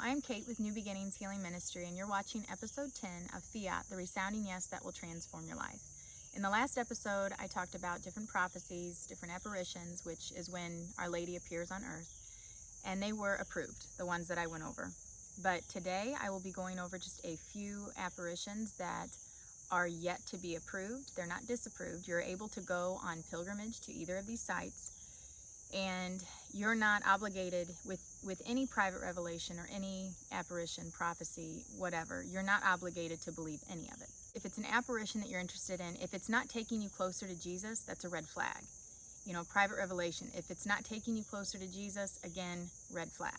I'm Kate with New Beginnings Healing Ministry, and you're watching episode 10 of Fiat, the resounding yes that will transform your life. In the last episode, I talked about different prophecies, different apparitions, which is when Our Lady appears on earth, and they were approved, the ones that I went over. But today, I will be going over just a few apparitions that are yet to be approved. They're not disapproved. You're able to go on pilgrimage to either of these sites, and you're not obligated with any private revelation or any apparition, prophecy, whatever. You're not obligated to believe any of it. If it's an apparition that you're interested in, if it's not taking you closer to Jesus, that's a red flag. You know, private revelation, if it's not taking you closer to Jesus, again, red flag.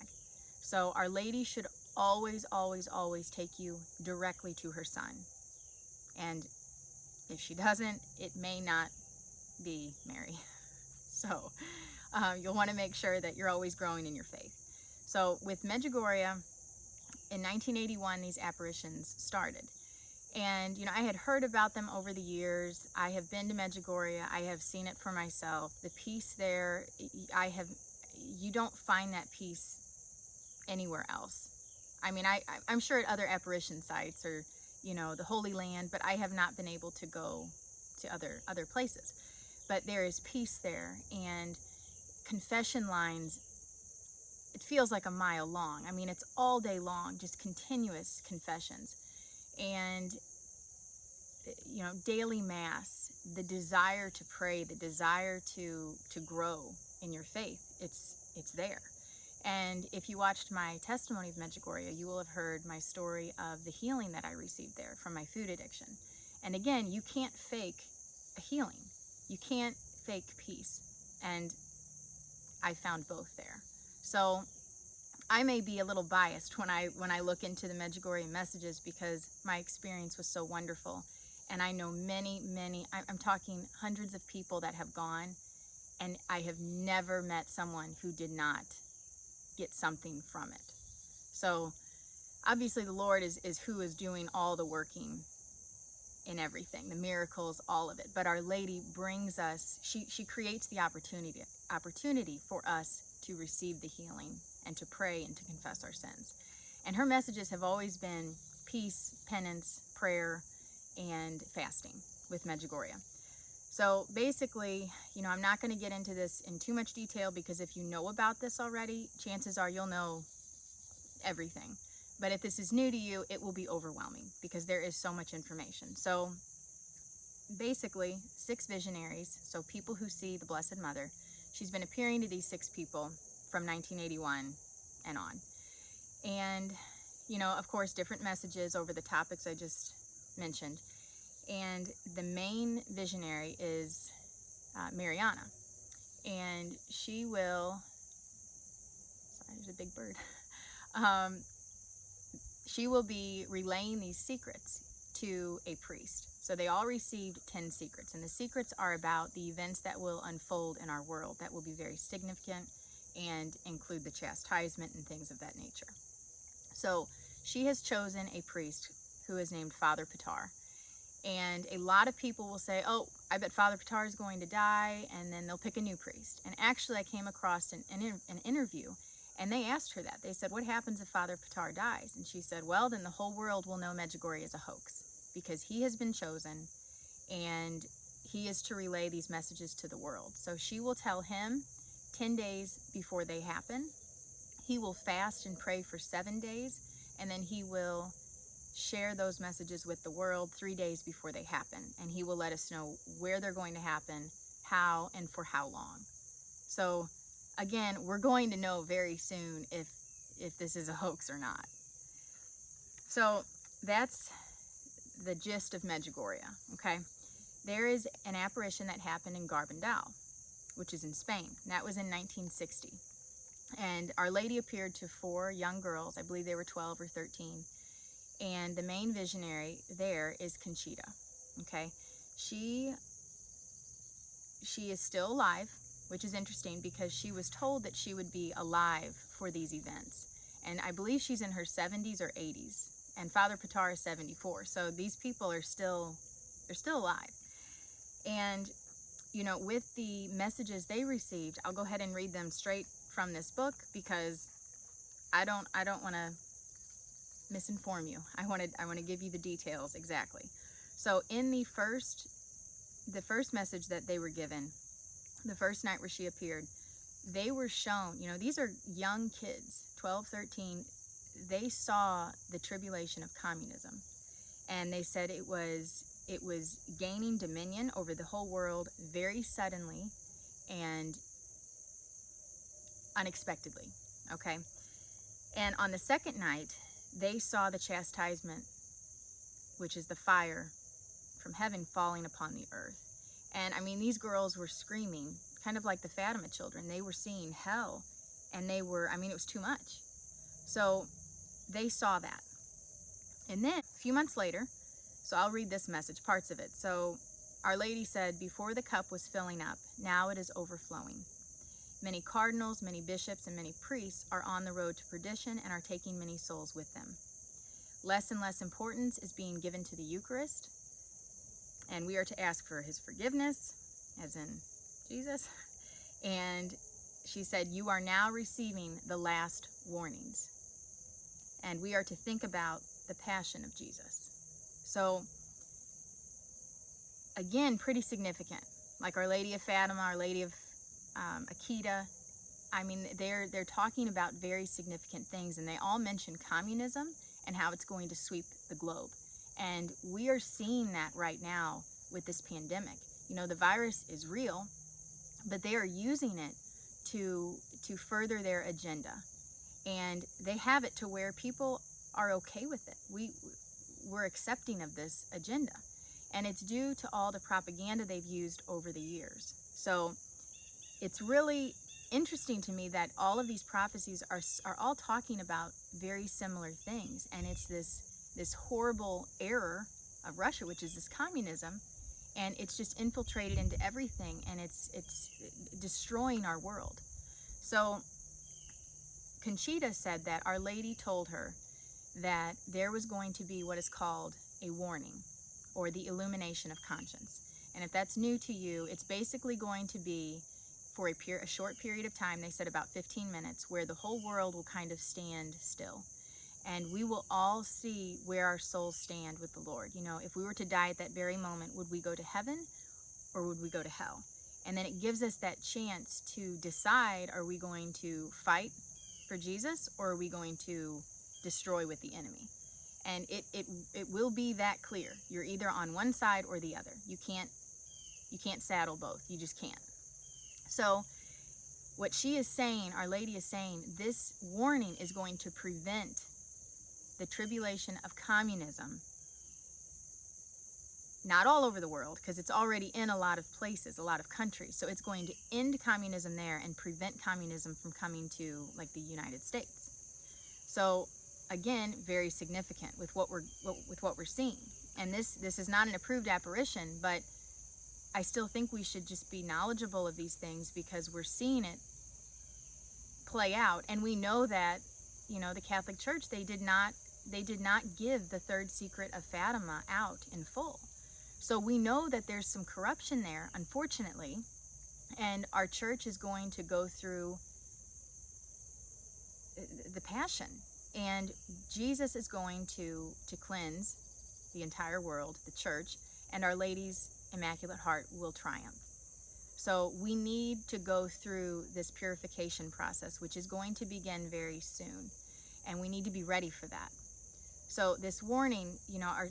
So Our Lady should always, always, always take you directly to her Son. And if she doesn't, it may not be Mary. So you'll want to make sure that you're always growing in your faith. So with Medjugorje, in 1981, these apparitions started. And, you know, I had heard about them over the years. I have been to Medjugorje. I have seen it for myself. The peace there, you don't find that peace anywhere else. I mean, I'm sure at other apparition sites or, you know, the Holy Land, but I have not been able to go to other places. But there is peace there, and confession lines, it feels like a mile long. I mean, it's all day long, just continuous confessions. And, you know, daily mass, the desire to pray, the desire to grow in your faith, it's there. And if you watched my testimony of Medjugorje, you will have heard my story of the healing that I received there from my food addiction. And again, you can't fake a healing. You can't fake peace. And I found both there. So I may be a little biased when I look into the Medjugorje messages, because my experience was so wonderful. And I know many, I'm talking hundreds of people that have gone, and I have never met someone who did not get something from it. So obviously the Lord is who is doing all the working in everything, the miracles, all of it. But Our Lady brings us, she creates the opportunity for us to receive the healing and to pray and to confess our sins. And her messages have always been peace, penance, prayer, and fasting with Medjugorje. So basically, you know, I'm not going to get into this in too much detail, because if you know about this already, chances are you'll know everything. But if this is new to you, it will be overwhelming, because there is so much information. So basically, 6 visionaries, so people who see the Blessed Mother. She's been appearing to these 6 people from 1981 and on. And, you know, of course, different messages over the topics I just mentioned. And the main visionary is Mariana. And she will, sorry, there's a big bird. She will be relaying these secrets to a priest. So they all received 10 secrets, and the secrets are about the events that will unfold in our world that will be very significant and include the chastisement and things of that nature. So she has chosen a priest who is named Father Pitar. And a lot of people will say, oh, I bet Father Pitar is going to die, and then they'll pick a new priest. And actually, I came across an interview, and they asked her that. They said, what happens if Father Pitar dies? And she said, well, then the whole world will know Medjugorje is a hoax, because he has been chosen, and he is to relay these messages to the world. So she will tell him 10 days before they happen. He will fast and pray for 7 days, and then he will share those messages with the world 3 days before they happen. And he will let us know where they're going to happen, how, and for how long. So again, we're going to know very soon if this is a hoax or not. So that's the gist of Medjugorje, okay? There is an apparition that happened in Garabandal, which is in Spain. And that was in 1960. And Our Lady appeared to 4 young girls. I believe they were 12 or 13. And the main visionary there is Conchita, okay? She is still alive, which is interesting, because she was told that she would be alive for these events. And I believe she's in her 70s or 80s. And Father Pitar is 74. So these people are still alive. And, you know, with the messages they received, I'll go ahead and read them straight from this book, because I don't want to misinform you. I want to give you the details exactly. So in the first message that they were given, the first night where she appeared, they were shown, you know, these are young kids, 12, 13. They saw the tribulation of communism, and they said it was gaining dominion over the whole world very suddenly and unexpectedly. Okay. And on the second night, they saw the chastisement, which is the fire from heaven falling upon the earth. And I mean, these girls were screaming, kind of like the Fatima children. They were seeing hell, and they were, I mean, it was too much. So they saw that. And then a few months later, so I'll read this message, parts of it. So Our Lady said, before the cup was filling up, now it is overflowing. Many cardinals, many bishops, and many priests are on the road to perdition and are taking many souls with them. Less and less importance is being given to the Eucharist, and we are to ask for his forgiveness, as in Jesus. And she said, you are now receiving the last warnings, and we are to think about the passion of Jesus. So, again, pretty significant. Like Our Lady of Fatima, Our Lady of Akita. I mean, they're talking about very significant things, and they all mention communism and how it's going to sweep the globe. And we are seeing that right now with this pandemic. You know, the virus is real, but they are using it to further their agenda. And they have it to where people are okay with it. We're accepting of this agenda. And it's due to all the propaganda they've used over the years. So it's really interesting to me that all of these prophecies are all talking about very similar things. And it's this horrible error of Russia, which is this communism, and it's just infiltrated into everything, and it's destroying our world. So Conchita said that Our Lady told her that there was going to be what is called a warning, or the illumination of conscience. And if that's new to you, it's basically going to be for a short period of time. They said about 15 minutes, where the whole world will kind of stand still. And we will all see where our souls stand with the Lord. You know, if we were to die at that very moment, would we go to heaven or would we go to hell? And then it gives us that chance to decide, are we going to fight for Jesus, or are we going to destroy with the enemy? And it will be that clear. You're either on one side or the other. You can't saddle both. You just can't. So what she is saying, Our Lady is saying, this warning is going to prevent the tribulation of communism, not all over the world, because it's already in a lot of places, a lot of countries. So it's going to end communism there and prevent communism from coming to, like, the United States. So again, very significant with what we're seeing. And this is not an approved apparition, but I still think we should just be knowledgeable of these things, because we're seeing it play out. And we know that, you know, the Catholic Church, they did not give the third secret of Fatima out in full. So we know that there's some corruption there, unfortunately, and our church is going to go through the passion. And Jesus is going to cleanse the entire world, the church, and Our Lady's Immaculate Heart will triumph. So we need to go through this purification process, which is going to begin very soon, and we need to be ready for that. So this warning, you know, our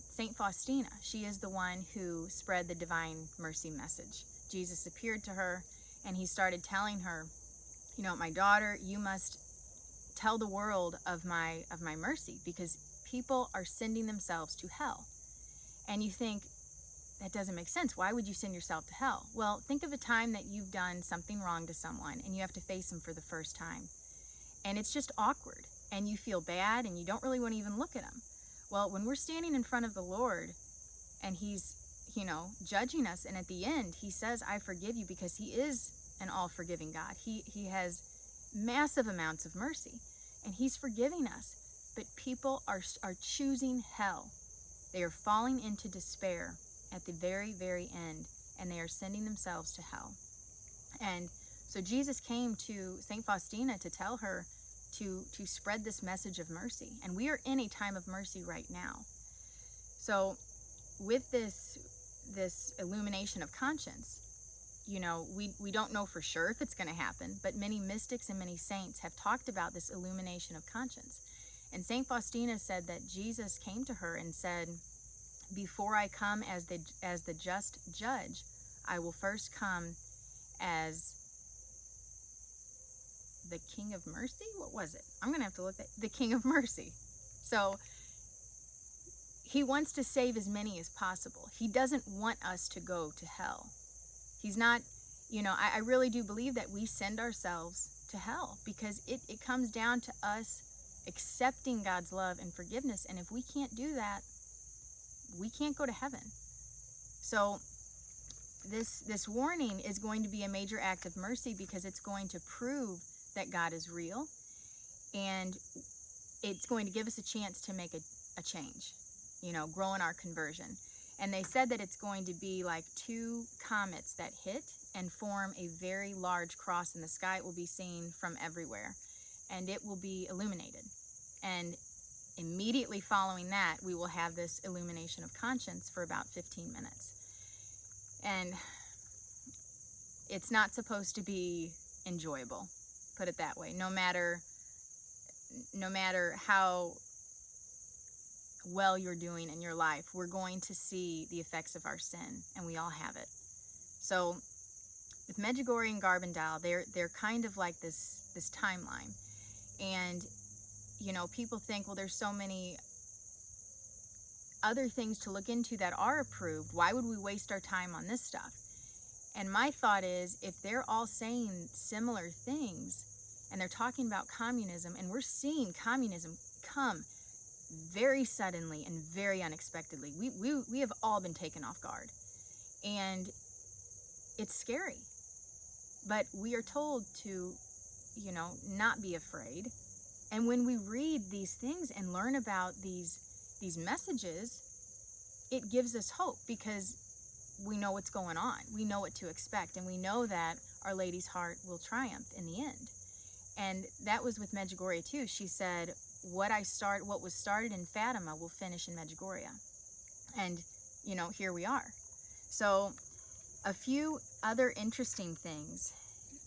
Saint Faustina, she is the one who spread the divine mercy message. Jesus appeared to her, and he started telling her, you know, my daughter, you must tell the world of my mercy, because people are sending themselves to hell. And you think, that doesn't make sense. Why would you send yourself to hell? Well, think of a time that you've done something wrong to someone and you have to face them for the first time. And it's just awkward, and you feel bad, and you don't really want to even look at them. Well, when we're standing in front of the Lord and he's, you know, judging us, and at the end he says, I forgive you, because he is an all-forgiving God. He has massive amounts of mercy, and he's forgiving us. But people are choosing hell. They are falling into despair at the very, very end, and they are sending themselves to hell. And so Jesus came to St. Faustina to tell her to spread this message of mercy. And we are in a time of mercy right now. So with this illumination of conscience, you know, we don't know for sure if it's going to happen, but many mystics and many saints have talked about this illumination of conscience. And Saint Faustina said that Jesus came to her and said, before I come as the just judge, I will first come as the King of Mercy? What was it? I'm going to have to look at the King of Mercy. So he wants to save as many as possible. He doesn't want us to go to hell. He's not, you know, I really do believe that we send ourselves to hell because it comes down to us accepting God's love and forgiveness. And if we can't do that, we can't go to heaven. So this warning is going to be a major act of mercy because it's going to prove that God is real, and it's going to give us a chance to make a change, you know, grow in our conversion. And they said that it's going to be like 2 comets that hit and form a very large cross in the sky. It will be seen from everywhere, and it will be illuminated. And immediately following that, we will have this illumination of conscience for about 15 minutes. And it's not supposed to be enjoyable, put it that way. No matter how well you're doing in your life, we're going to see the effects of our sin, and we all have it. So with Medjugorje and Garbandal, they're kind of like this timeline. And you know, people think, well, there's so many other things to look into that are approved. Why would we waste our time on this stuff? And my thought is, if they're all saying similar things and they're talking about communism, and we're seeing communism come very suddenly and very unexpectedly, we have all been taken off guard, and it's scary. But we are told to, you know, not be afraid. And when we read these things and learn about these messages, it gives us hope because we know what's going on. We know what to expect, and we know that Our Lady's heart will triumph in the end. And that was with Medjugorje too. She said, what was started in Fatima will finish in Medjugorje. And, you know, here we are. So a few other interesting things.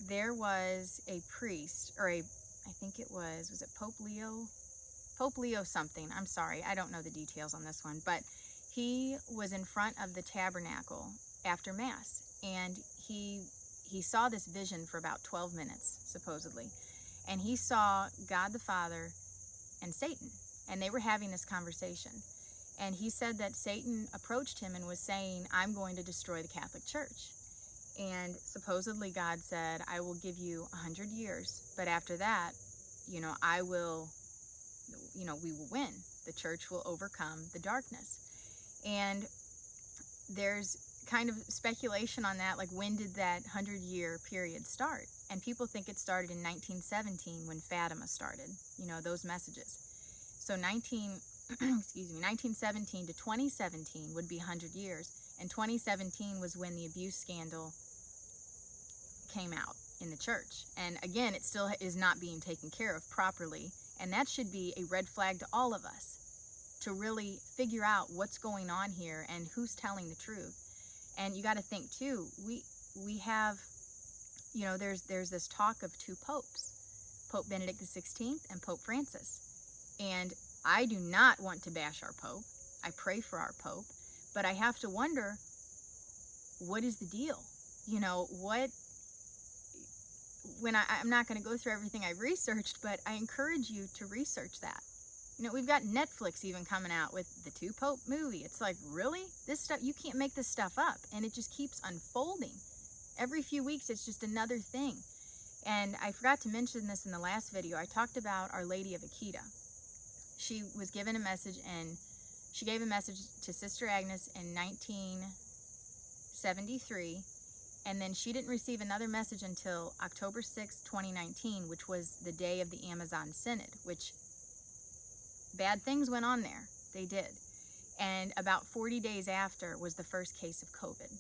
There was a priest, or I think it was it Pope Leo? Pope Leo something. I'm sorry, I don't know the details on this one. But he was in front of the tabernacle after Mass. And he saw this vision for about 12 minutes, supposedly. And he saw God the Father and Satan. And they were having this conversation. And he said that Satan approached him and was saying, I'm going to destroy the Catholic Church. And supposedly God said, I will give you 100 years. But after that, you know, we will win. The church will overcome the darkness. And there's kind of speculation on that, like when did that 100-year period start? And people think it started in 1917 when Fatima started, you know, those messages. So 1917 to 2017 would be 100 years. And 2017 was when the abuse scandal came out in the church. And again, it still is not being taken care of properly. And that should be a red flag to all of us to really figure out what's going on here and who's telling the truth. And you got to think too, we have, you know, there's this talk of 2 popes, Pope Benedict XVI and Pope Francis. And I do not want to bash our Pope. I pray for our Pope. But I have to wonder, what is the deal? You know, I'm not going to go through everything I've researched, but I encourage you to research that. You know, we've got Netflix even coming out with the 2 Pope movie. It's like, really? This stuff, you can't make this stuff up. And it just keeps unfolding. Every few weeks, it's just another thing. And I forgot to mention this in the last video. I talked about Our Lady of Akita. She was given a message, and she gave a message to Sister Agnes in 1973. And then she didn't receive another message until October 6, 2019, which was the day of the Amazon Synod, which bad things went on there. They did. And about 40 days after was the first case of COVID.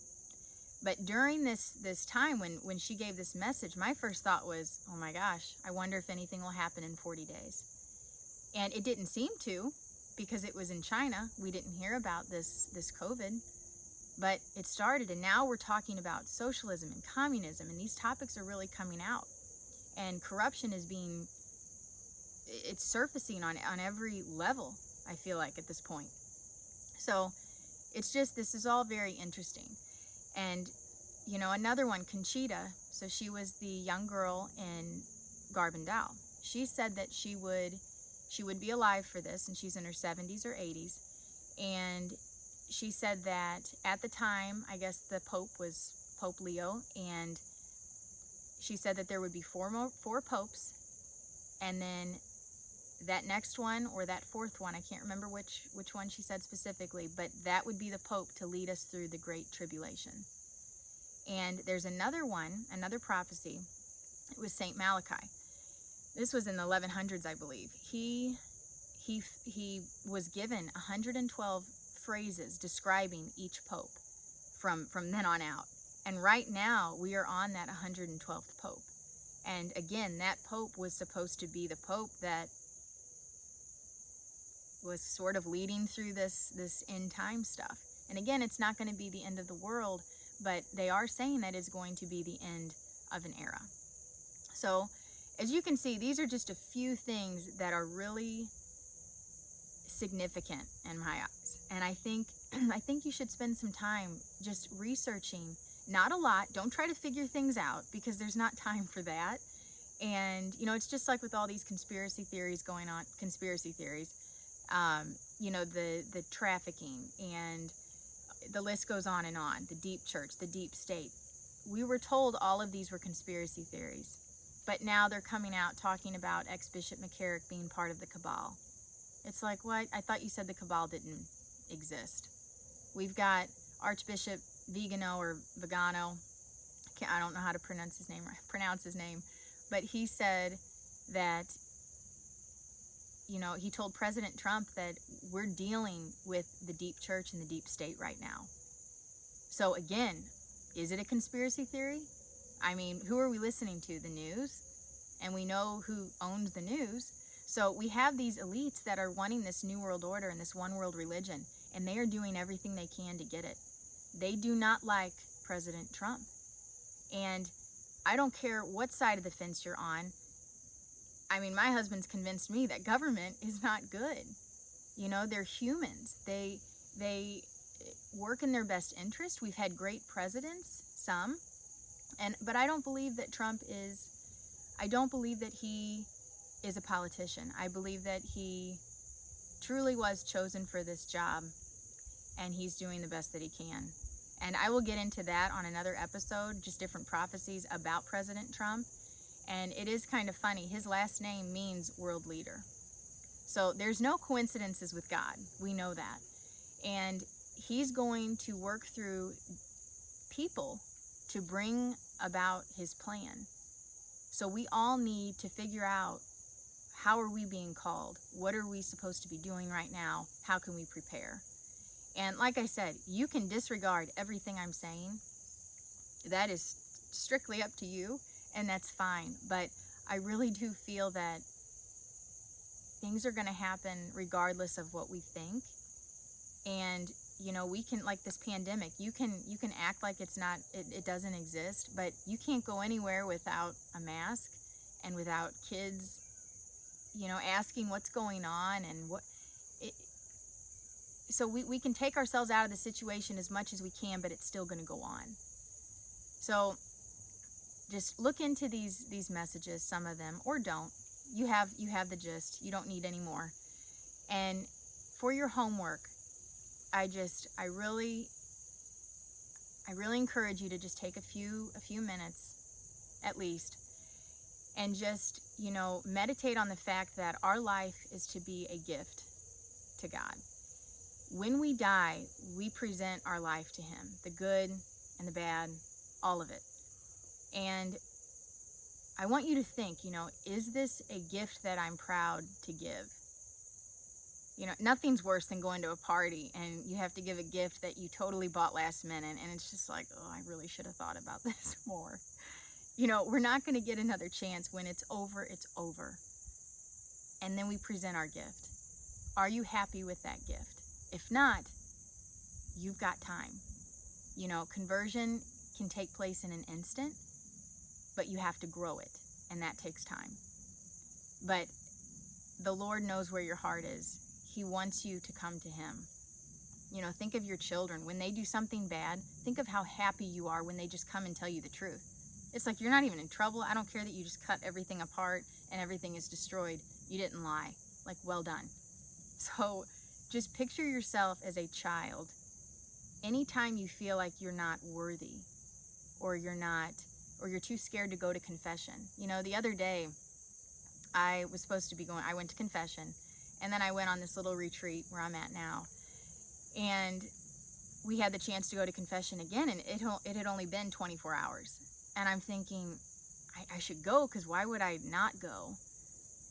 But during this time when she gave this message, my first thought was, oh my gosh, I wonder if anything will happen in 40 days. And it didn't seem to, because it was in China. We didn't hear about this COVID, but it started, and now we're talking about socialism and communism, and these topics are really coming out. And corruption is it's surfacing on every level, I feel like, at this point. So it's just, this is all very interesting. And, another one, Conchita, so she was the young girl in Garabandal. She said that she would be alive for this, and she's in her 70s or 80s. And she said that at the time, I guess the Pope was Pope Leo, and she said that there would be four popes, and then that next one, or that fourth one, I can't remember which one she said specifically, but that would be the Pope to lead us through the Great Tribulation. And there's another prophecy. It was Saint Malachi. This was in the 1100s, I believe. He was given 112 phrases describing each pope from then on out. And right now, we are on that 112th pope. And again, that pope was supposed to be the pope that was sort of leading through this end time stuff. And again, it's not going to be the end of the world, but they are saying that it's going to be the end of an era. So, as you can see, these are just a few things that are really significant in my eyes. And I think you should spend some time just researching. Not a lot. Don't try to figure things out, because there's not time for that. And, it's just like with all these conspiracy theories going on, the trafficking, and the list goes on and on. The deep church, the deep state. We were told all of these were conspiracy theories. But now they're coming out talking about ex-Bishop McCarrick being part of the cabal. It's like, what? I thought you said the cabal didn't exist. We've got Archbishop Vigano. I don't know how to pronounce his name, but he said that, he told President Trump that we're dealing with the deep church and the deep state right now. So again, is it a conspiracy theory? I mean, who are we listening to? The news? And we know who owns the news. So we have these elites that are wanting this new world order and this one world religion, and they are doing everything they can to get it. They do not like President Trump. And I don't care what side of the fence you're on. I mean, my husband's convinced me that government is not good. They're humans. They work in their best interest. We've had great presidents, some. But I don't believe that he is a politician. I believe that he truly was chosen for this job, and he's doing the best that he can. And I will get into that on another episode, just different prophecies about President Trump. And it is kind of funny. His last name means world leader. So there's no coincidences with God. We know that. And he's going to work through people to bring about his plan. So we all need to figure out, how are we being called? What are we supposed to be doing right now? How can we prepare? And like I said, you can disregard everything I'm saying. That is strictly up to you, and that's fine. But I really do feel that things are going to happen regardless of what we think. And we can, like this pandemic, you can act like it doesn't exist, but you can't go anywhere without a mask and without kids, asking what's going on and so we can take ourselves out of the situation as much as we can, but it's still going to go on. So just look into these messages, some of them, or don't. You have the gist. You don't need any more. And for your homework, I really encourage you to just take a few minutes at least, and just, meditate on the fact that our life is to be a gift to God. When we die, we present our life to Him, the good and the bad, all of it. And I want you to think, is this a gift that I'm proud to give? You know, nothing's worse than going to a party and you have to give a gift that you totally bought last minute, and it's just like, oh, I really should have thought about this more. You know, we're not going to get another chance. When it's over, it's over. And then we present our gift. Are you happy with that gift? If not, you've got time. You know, conversion can take place in an instant, but you have to grow it, and that takes time. But the Lord knows where your heart is. He wants you to come to him. You know, think of your children. When they do something bad, think of how happy you are when they just come and tell you the truth. It's like you're not even in trouble. I don't care that you just cut everything apart and everything is destroyed. You didn't lie. Like, well done. So just picture yourself as a child. Anytime you feel like you're not worthy, or you're too scared to go to confession. You know, the other day I went to confession, and then I went on this little retreat where I'm at now, and we had the chance to go to confession again, and it had only been 24 hours. And I'm thinking, I should go, because why would I not go?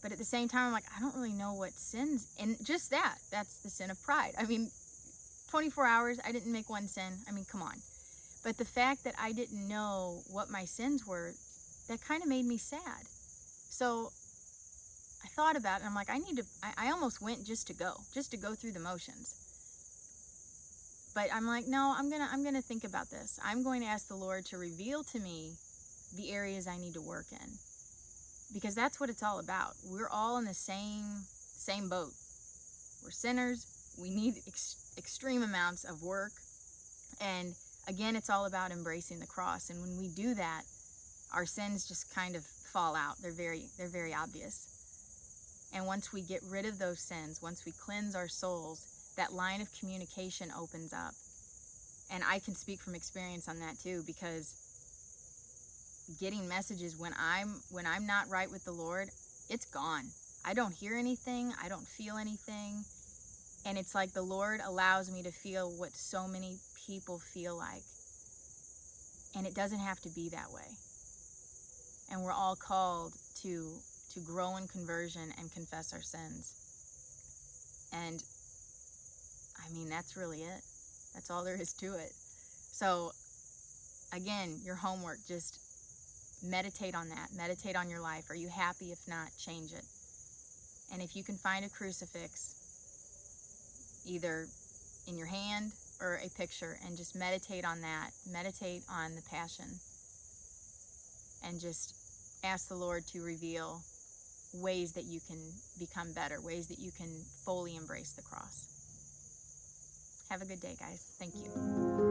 But at the same time, I'm like, I don't really know what sins, and just that's the sin of pride. I mean, 24 hours, I didn't make one sin. I mean, come on. But the fact that I didn't know what my sins were, that kind of made me sad. So I thought about it, and I'm like, I almost went just to go through the motions. But I'm like, no, I'm gonna think about this. I'm going to ask the Lord to reveal to me the areas I need to work in, because that's what it's all about. We're all in the same boat. We're sinners. We need extreme amounts of work, and again, it's all about embracing the cross. And when we do that, our sins just kind of fall out. They're very obvious. And once we get rid of those sins, once we cleanse our souls, that line of communication opens up. And I can speak from experience on that too, because getting messages when I'm not right with the Lord, it's gone. I don't hear anything. I don't feel anything. And it's like the Lord allows me to feel what so many people feel like. And it doesn't have to be that way. And we're all called to grow in conversion and confess our sins. And I mean, that's really it. That's all there is to it. So again, your homework, just meditate on that. Meditate on your life. Are you happy? If not, change it. And if you can find a crucifix, either in your hand or a picture, and just meditate on that. Meditate on the Passion. And just ask the Lord to reveal ways that you can become better, ways that you can fully embrace the cross. Have a good day, guys. Thank you.